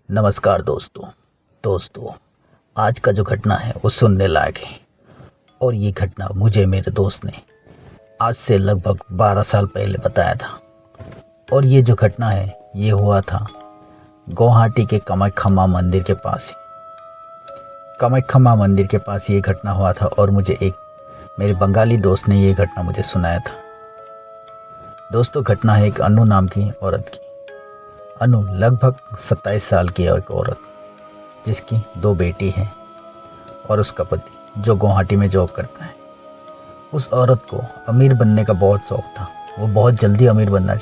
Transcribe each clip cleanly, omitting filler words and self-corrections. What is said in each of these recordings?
नमस्कार दोस्तों आज का जो घटना है वो सुनने लायक है। और ये घटना मुझे मेरे दोस्त ने आज से लगभग 12 साल पहले बताया था। और ये जो घटना है ये हुआ था गुवाहाटी के कामाख्या मंदिर के पास ही। कामाख्या मंदिर के पास ये घटना हुआ था और मुझे एक मेरे बंगाली दोस्त ने ये घटना मुझे सुनाया था। दोस्तों, घटना है एक अनु नाम की औरत की। अनु लगभग 27 साल की एक औरत जिसकी 2 बेटी हैं और उसका पति जो गुवाहाटी में जॉब करता है। उस औरत को अमीर बनने का बहुत शौक था। वो बहुत जल्दी अमीर बनना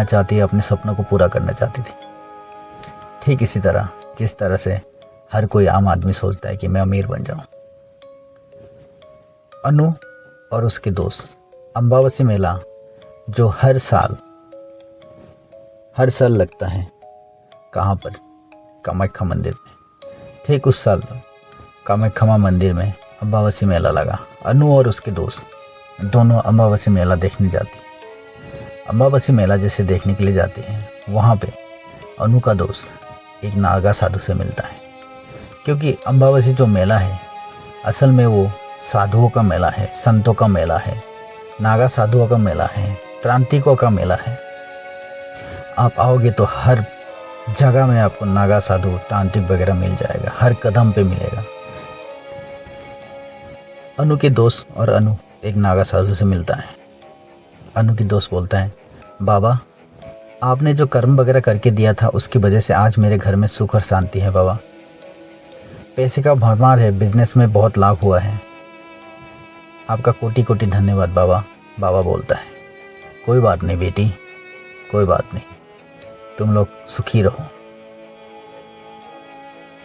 चाहती थी। अपने सपनों को पूरा करना चाहती थी। ठीक इसी तरह जिस तरह से हर कोई आम आदमी सोचता है कि मैं अमीर बन जाऊं। अनु और उसके दोस्त अम्बावसी मेला जो हर साल लगता है, कहाँ पर? कामाख्या मंदिर में। ठीक उस साल कामाख्या मंदिर में अम्बावसी मेला लगा। अनु और उसके दोस्त दोनों अम्बावसी मेला देखने जाते हैं। अम्बावसी मेला जैसे देखने के लिए जाते हैं, वहाँ पे अनु का दोस्त एक नागा साधु से मिलता है। क्योंकि अम्बावसी जो मेला है असल में वो साधुओं का मेला है, संतों का मेला है, नागा साधुओं का मेला है, त्रांतिकों का मेला है। आप आओगे तो हर जगह में आपको नागा साधु, तांत्रिक वगैरह मिल जाएगा, हर कदम पे मिलेगा। अनु के दोस्त और अनु एक नागा साधु से मिलता है। अनु की दोस्त बोलता है, बाबा आपने जो कर्म वगैरह करके दिया था उसकी वजह से आज मेरे घर में सुख और शांति है। बाबा पैसे का भरमार है, बिजनेस में बहुत लाभ हुआ है। आपका कोटि कोटि धन्यवाद बाबा। बाबा बोलता है, कोई बात नहीं बेटी, कोई बात नहीं, तुम लोग सुखी रहो।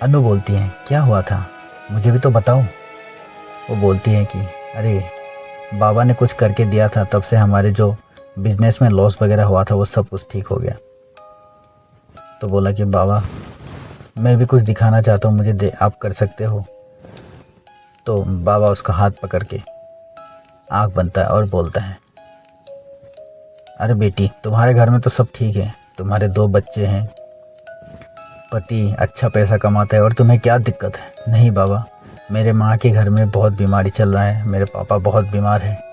अनु बोलती है, क्या हुआ था मुझे भी तो बताओ। वो बोलती है कि अरे बाबा ने कुछ करके दिया था, तब से हमारे जो बिजनेस में लॉस वगैरह हुआ था वो सब कुछ ठीक हो गया। तो बोला कि बाबा मैं भी कुछ दिखाना चाहता हूँ, मुझे आप कर सकते हो। तो बाबा उसका हाथ पकड़ के आँख बनता है और बोलता है, अरे बेटी तुम्हारे घर में तो सब ठीक है, तुम्हारे 2 बच्चे हैं, पति अच्छा पैसा कमाता है और तुम्हें क्या दिक्कत है? नहीं बाबा, मेरे माँ के घर में बहुत बीमारी चल रहा है, मेरे पापा बहुत बीमार हैं,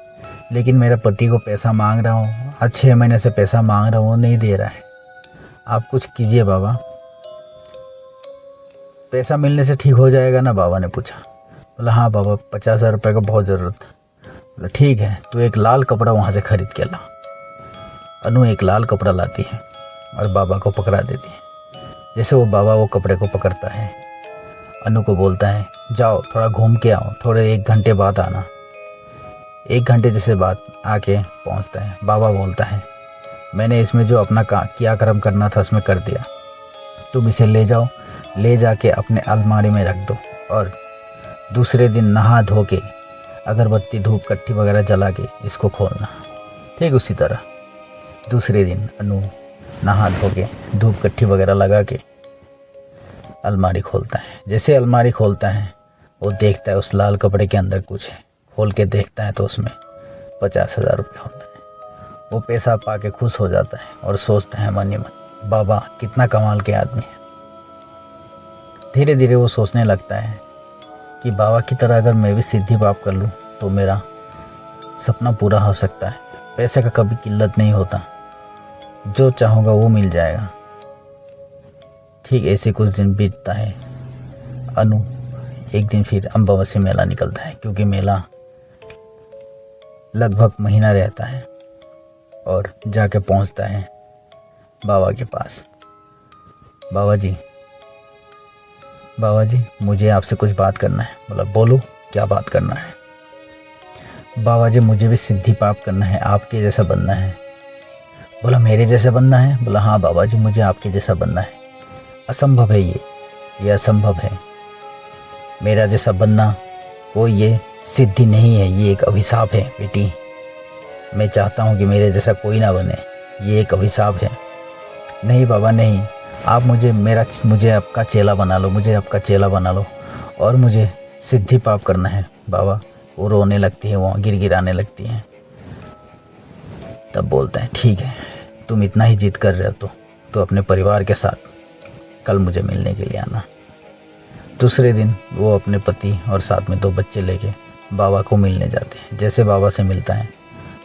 लेकिन मेरे पति को पैसा मांग रहा हूँ, आज 6 महीने से पैसा मांग रहा हूँ, वो नहीं दे रहा है। आप कुछ कीजिए बाबा। पैसा मिलने से ठीक हो जाएगा ना? बाबा ने पूछा। बोला हाँ बाबा, 50,000 रुपये का बहुत ज़रूरत है। बोला ठीक है, तो एक लाल कपड़ा वहाँ से खरीद के ला। अनु एक लाल कपड़ा लाती है और बाबा को पकड़ा देती है। जैसे वो बाबा वो कपड़े को पकड़ता है, अनु को बोलता है, जाओ थोड़ा घूम के आओ, थोड़े 1 घंटे बाद आना। 1 घंटे जैसे बाद आके पहुंचता है। बाबा बोलता है, मैंने इसमें जो अपना क्या कर्म करना था उसमें कर दिया, तुम इसे ले जाओ, ले जाके अपने अलमारी में रख दो और दूसरे दिन नहा धो के अगरबत्ती धूप कट्टी वगैरह जला के इसको खोलना। ठीक उसी तरह दूसरे दिन अनु नहा धो के धूप कट्टी वगैरह लगा के अलमारी खोलता है। जैसे अलमारी खोलता है वो देखता है उस लाल कपड़े के अंदर कुछ है। खोल के देखता है तो उसमें 50,000 रुपये होता है। वो पैसा पा के खुश हो जाता है और सोचता है मन ही मन, बाबा कितना कमाल के आदमी है। धीरे धीरे वो सोचने लगता है कि बाबा की तरह अगर मैं भी सिद्धि प्राप्त कर लूँ तो मेरा सपना पूरा हो सकता है। पैसे का कभी किल्लत नहीं होता, जो चाहूँगा वो मिल जाएगा। ठीक ऐसे कुछ दिन बीतता है। अनु एक दिन फिर अम्बावसी मेला निकलता है, क्योंकि मेला लगभग महीना रहता है, और जाके पहुंचता है बाबा के पास। बाबा जी मुझे आपसे कुछ बात करना है। बोला बोलो क्या बात करना है? बाबा जी मुझे भी सिद्धि प्राप्त करना है, आपके जैसा बनना है। बोला मेरे जैसा बनना है? बोला हाँ बाबा जी मुझे आपके जैसा बनना है। असंभव है ये असंभव है। मेरा जैसा बनना वो ये सिद्धि नहीं है, ये एक अभिशाप है बेटी। मैं चाहता हूँ कि मेरे जैसा कोई ना बने, ये एक अभिशाप है। नहीं बाबा नहीं, आप मुझे आपका चेला बना लो, मुझे आपका चेला बना लो और मुझे सिद्धि प्राप्त करना है। बाबा वो रोने लगती है, वहाँ गिड़गिड़ाने लगती हैं। तब बोलते हैं ठीक है, तुम इतना ही जिद कर रहे हो तो तो अपने परिवार के साथ कल मुझे मिलने के लिए आना। दूसरे दिन वो अपने पति और साथ में 2 बच्चे लेके बाबा को मिलने जाते हैं। जैसे बाबा से मिलता है,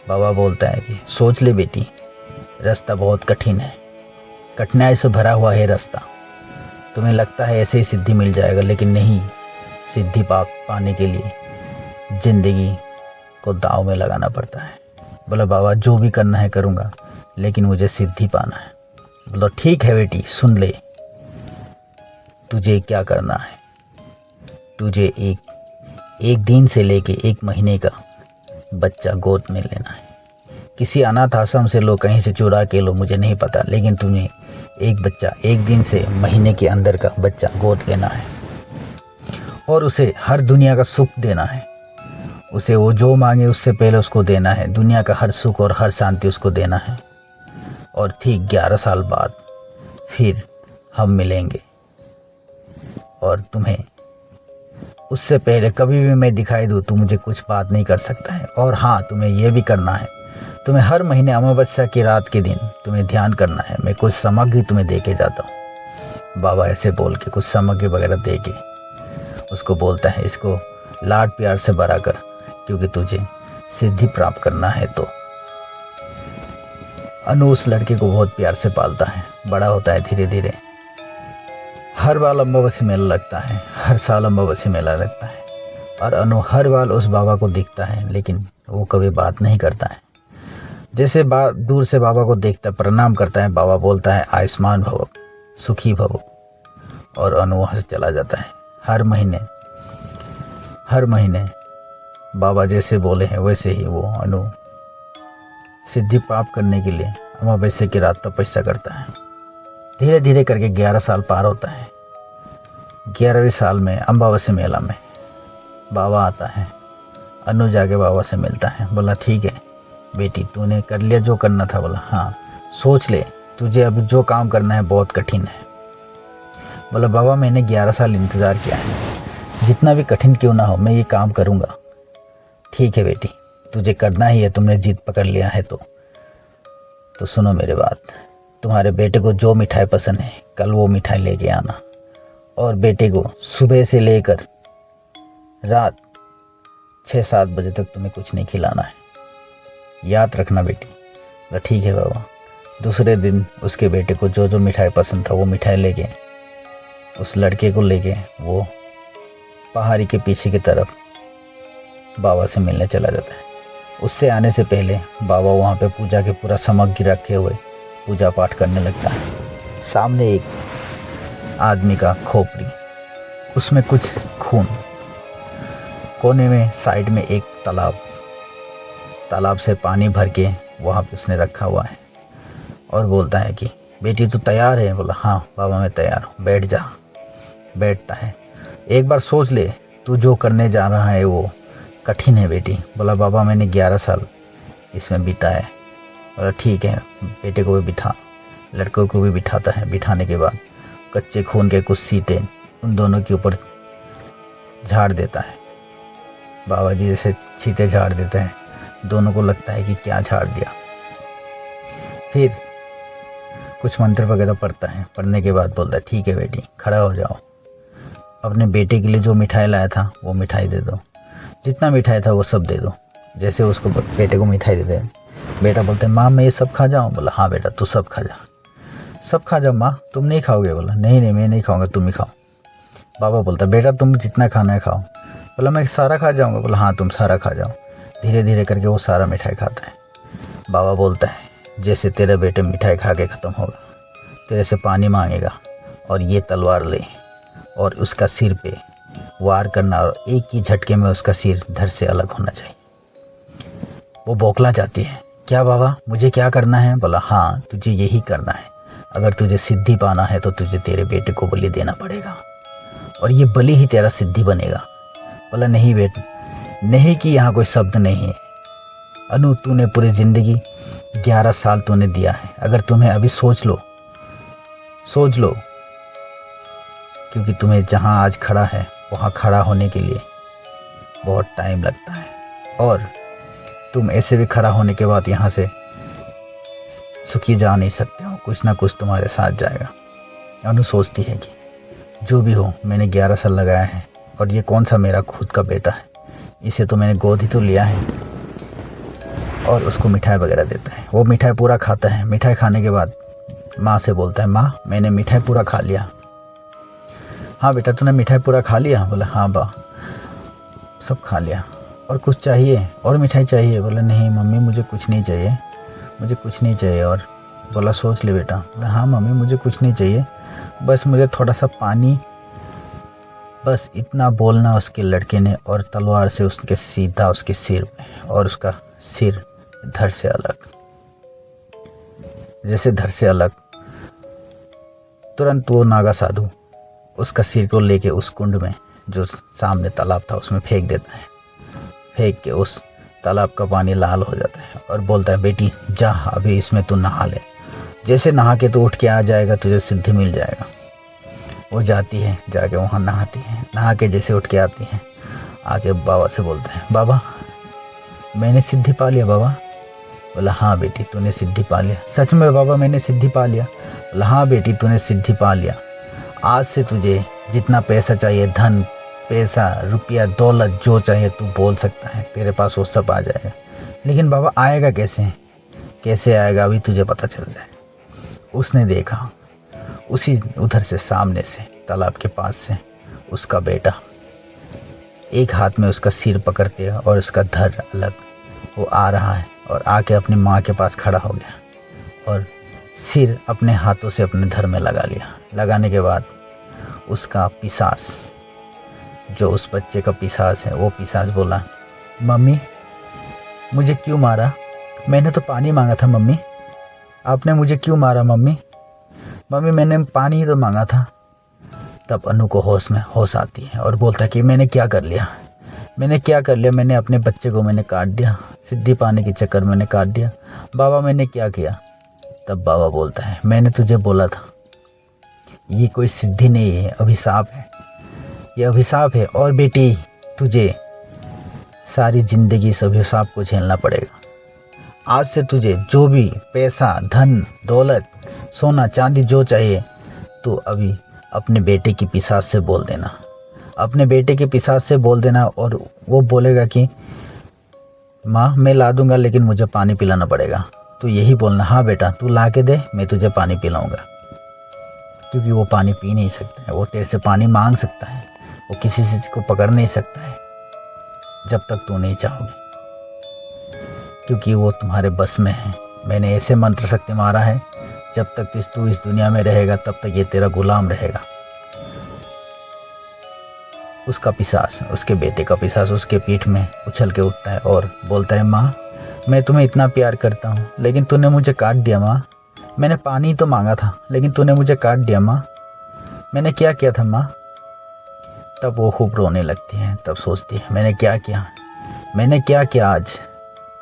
बाबा बोलता है कि सोच ले बेटी, रास्ता बहुत कठिन है, कठिनाई से भरा हुआ है रास्ता। तुम्हें लगता है ऐसे ही सिद्धि मिल जाएगा, लेकिन नहीं। सिद्धि पाने के लिए ज़िंदगी को दांव में लगाना पड़ता है। बोला बाबा जो भी करना है करूँगा, लेकिन मुझे सिद्धि पाना है। बोला ठीक है बेटी, सुन ले, तुझे क्या करना है। तुझे एक दिन से लेके 1 महीने का बच्चा गोद में लेना है। किसी अनाथ आश्रम से लो, कहीं से चुरा के लो, मुझे नहीं पता, लेकिन तुम्हें एक बच्चा 1 दिन से महीने के अंदर का बच्चा गोद लेना है और उसे हर दुनिया का सुख देना है। उसे वो जो मांगे उससे पहले उसको देना है। दुनिया का हर सुख और हर शांति उसको देना है। और ठीक 11 साल बाद फिर हम मिलेंगे और तुम्हें उससे पहले कभी भी मैं दिखाई दूँ तो मुझे कुछ बात नहीं कर सकता है। और हाँ, तुम्हें यह भी करना है, तुम्हें हर महीने अमावस्या की रात के दिन तुम्हें ध्यान करना है। मैं कुछ सामग्री तुम्हें दे के जाता हूँ। बाबा ऐसे बोल के कुछ सामग्री वगैरह दे के उसको बोलता है, इसको लाड प्यार से भरा कर, क्योंकि तुझे सिद्धि प्राप्त करना है। तो अनु उस लड़के को बहुत प्यार से पालता है। बड़ा होता है धीरे धीरे। हर बार अमावस्या मेला लगता है, हर साल अमावस्या मेला लगता है और अनु हर बार उस बाबा को दिखता है, लेकिन वो कभी बात नहीं करता है। जैसे दूर से बाबा को देखता, प्रणाम करता है, बाबा बोलता है आयुष्मान भव, सुखी भव, और अनु वहाँ से चला जाता है। हर महीने बाबा जैसे बोले हैं वैसे ही वो अनु सिद्धि प्राप्त करने के लिए अमावस्या की रात तपस्या करता है। धीरे धीरे करके 11 साल पार होता है। 11वें साल में अमावस्या मेला में बाबा आता है। अनु जाके बाबा से मिलता है। बोला ठीक है बेटी, तूने कर लिया जो करना था। बोला हाँ, सोच ले, तुझे अभी जो काम करना है बहुत कठिन है। बोला बाबा मैंने 11 साल इंतज़ार किया है, जितना भी कठिन क्यों ना हो मैं ये काम करूँगा। ठीक है बेटी, तुझे करना ही है, तुमने जिद पकड़ लिया है तो सुनो मेरी बात। तुम्हारे बेटे को जो मिठाई पसंद है कल वो मिठाई लेके आना, और बेटे को सुबह से लेकर रात 6-7 बजे तक तुम्हें कुछ नहीं खिलाना है, याद रखना बेटी। बोला ठीक है बाबा। दूसरे दिन उसके बेटे को जो जो मिठाई पसंद था वो मिठाई लेके उस लड़के को लेके वो पहाड़ी के पीछे की तरफ बाबा से मिलने चला जाता है। उससे आने से पहले बाबा वहाँ पे पूजा के पूरा सामग्री रखे हुए पूजा पाठ करने लगता है। सामने एक आदमी का खोपड़ी, उसमें कुछ खून, कोने में साइड में एक तालाब से पानी भर के वहाँ पे उसने रखा हुआ है और बोलता है कि बेटी तू तैयार है। बोला हाँ बाबा मैं तैयार हूँ, बैठ जा। बैठता है। एक बार सोच ले, तू जो करने जा रहा है वो कठिन है बेटी। बोला बाबा मैंने 11 साल इसमें बिताए। बोला ठीक है, बेटे को भी बिठा, लड़कों को भी बिठाता है। बिठाने के बाद कच्चे खून के कुछ सीटें उन दोनों के ऊपर झाड़ देता है। बाबा जी जैसे छींटे झाड़ देते हैं, दोनों को लगता है कि क्या झाड़ दिया। फिर कुछ मंत्र वगैरह पढ़ता है। पढ़ने के बाद बोलता है ठीक है बेटी खड़ा हो जाओ, अपने बेटे के लिए जो मिठाई लाया था वो मिठाई दे दो, जितना मिठाई था वो सब दे दो। जैसे उसको बेटे को मिठाई देते हैं, बेटा बोलते हैं माँ मैं ये सब खा जाऊँ। बोला हाँ बेटा तू सब खा जा, सब खा जाओ माँ, तुम नहीं खाओगे। बोला नहीं मैं नहीं खाऊंगा, तुम ही खाओ। बाबा बोलता बेटा तुम जितना खाना है खाओ। बोला मैं सारा खा जाऊँगा। बोला हाँ तुम सारा खा जाओ। धीरे धीरे करके वो सारा मिठाई खाता है। बाबा बोलता है जैसे तेरे बेटे मिठाई खा के ख़त्म होगा, तेरे से पानी मांगेगा और ये तलवार ले और उसका सिर पे वार करना, और एक ही झटके में उसका सिर धड़ से अलग होना चाहिए। वो बौखला जाती है, क्या बाबा मुझे क्या करना है? बोला हाँ तुझे यही करना है, अगर तुझे सिद्धि पाना है तो तुझे तेरे बेटे को बलि देना पड़ेगा और ये बलि ही तेरा सिद्धि बनेगा। बोला नहीं बेटा, नहीं कि यहाँ कोई शब्द नहीं है। अनु तूने पूरी ज़िंदगी 11 साल तूने दिया है, अगर तुम्हें अभी सोच लो, क्योंकि तुम्हें जहाँ आज खड़ा है वहाँ खड़ा होने के लिए बहुत टाइम लगता है, और तुम ऐसे भी खड़ा होने के बाद यहाँ से सुखी जा नहीं सकते हो, कुछ ना कुछ तुम्हारे साथ जाएगा। अनु सोचती है कि जो भी हो, मैंने 11 साल लगाया है और ये कौन सा मेरा खुद का बेटा है, इसे तो मैंने गोद ही तो लिया है। और उसको मिठाई वगैरह देता है। वो मिठाई पूरा खाता है। मिठाई खाने के बाद माँ से बोलता है, माँ मैंने मिठाई पूरा खा लिया। हाँ बेटा तूने मिठाई पूरा खा लिया? बोला हाँ बा, सब खा लिया। और कुछ चाहिए? और मिठाई चाहिए? बोला नहीं मम्मी मुझे कुछ नहीं चाहिए, मुझे कुछ नहीं चाहिए। और बोला सोच ले बेटा। बोला हाँ मम्मी मुझे कुछ नहीं चाहिए, बस मुझे थोड़ा सा पानी, बस इतना बोलना उसके लड़के ने, और तलवार से उसके सीधा उसके सिर पे, और उसका सिर धड़ से अलग, जैसे धड़ से अलग। तुरंत वो नागा साधु उसका सिर को लेके उस कुंड में जो सामने तालाब था उसमें फेंक देता है। फेंक के उस तालाब का पानी लाल हो जाता है और बोलता है बेटी जा अभी इसमें तू नहा ले, जैसे नहा के तू उठ के आ जाएगा तुझे सिद्धि मिल जाएगा। वो जाती है, जाके वहाँ नहाती है। नहा के जैसे उठ के आती है, आके बाबा से बोलते हैं बाबा मैंने सिद्धि पा लिया बाबा। बोला हाँ बेटी तूने सिद्धि पा लिया। सच में बाबा मैंने सिद्धि पा लिया? बोला हाँ बेटी तूने सिद्धि पा लिया। आज से तुझे जितना पैसा चाहिए, धन पैसा रुपया दौलत जो चाहिए तू बोल सकता है, तेरे पास वो सब आ जाएगा। लेकिन बाबा आएगा कैसे? कैसे आएगा अभी तुझे पता चल जाए। उसने देखा उसी उधर से सामने से तालाब के पास से उसका बेटा एक हाथ में उसका सिर पकड़ते और उसका धड़ अलग वो आ रहा है, और आके अपनी माँ के पास खड़ा हो गया और सिर अपने हाथों से अपने धड़ में लगा लिया। लगाने के बाद उसका पिशाच, जो उस बच्चे का पिशाच है, वो पिशाच बोला मम्मी मुझे क्यों मारा? मैंने तो पानी मांगा था मम्मी, आपने मुझे क्यों मारा मम्मी? मम्मी मैंने पानी ही तो मांगा था। तब अनु को होश आती है और बोलता है कि मैंने क्या कर लिया, मैंने क्या कर लिया? मैंने अपने बच्चे को मैंने काट दिया, सिद्धि पाने के चक्कर मैंने काट दिया। बाबा मैंने क्या किया? तब बाबा बोलता है मैंने तुझे बोला था ये कोई सिद्धि नहीं है, अभिशाप है, ये अभिशाप है। और बेटी तुझे सारी जिंदगी इस अभिशाप को झेलना पड़ेगा। आज से तुझे जो भी पैसा धन दौलत सोना चांदी जो चाहिए तो अभी अपने बेटे की पिशाच से बोल देना, अपने बेटे के पिशाच से बोल देना। और वो बोलेगा कि माँ मैं ला दूंगा लेकिन मुझे पानी पिलाना पड़ेगा। तो यही बोलना हाँ बेटा तू ला के दे, मैं तुझे पानी पिलाऊंगा। क्योंकि वो पानी पी नहीं सकता है, वो तेरे से पानी मांग सकता है, वो किसी चीज़ को पकड़ नहीं सकता है जब तक तू नहीं चाहोगे, क्योंकि वो तुम्हारे बस में है। मैंने ऐसे मंत्र शक्ति मारा है, जब तक तू इस दुनिया में रहेगा तब तक ये तेरा गुलाम रहेगा। उसका पिशाच, उसके बेटे का पिशाच उसके पीठ में उछल के उठता है और बोलता है माँ मैं तुम्हें इतना प्यार करता हूँ लेकिन तूने मुझे काट दिया माँ। मैंने पानी तो मांगा था लेकिन तूने मुझे काट दिया माँ, मैंने क्या किया था माँ? तब वो खूब रोने लगती है। तब सोचती है मैंने क्या किया, मैंने क्या किया? आज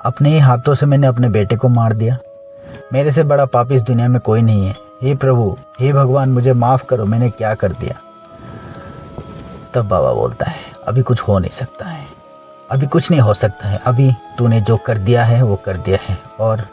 अपने ही हाथों से मैंने अपने बेटे को मार दिया। मेरे से बड़ा पापी इस दुनिया में कोई नहीं है। हे प्रभु हे भगवान मुझे माफ़ करो, मैंने क्या कर दिया? तब बाबा बोलता है अभी कुछ हो नहीं सकता है, अभी कुछ नहीं हो सकता है, अभी तूने जो कर दिया है वो कर दिया है और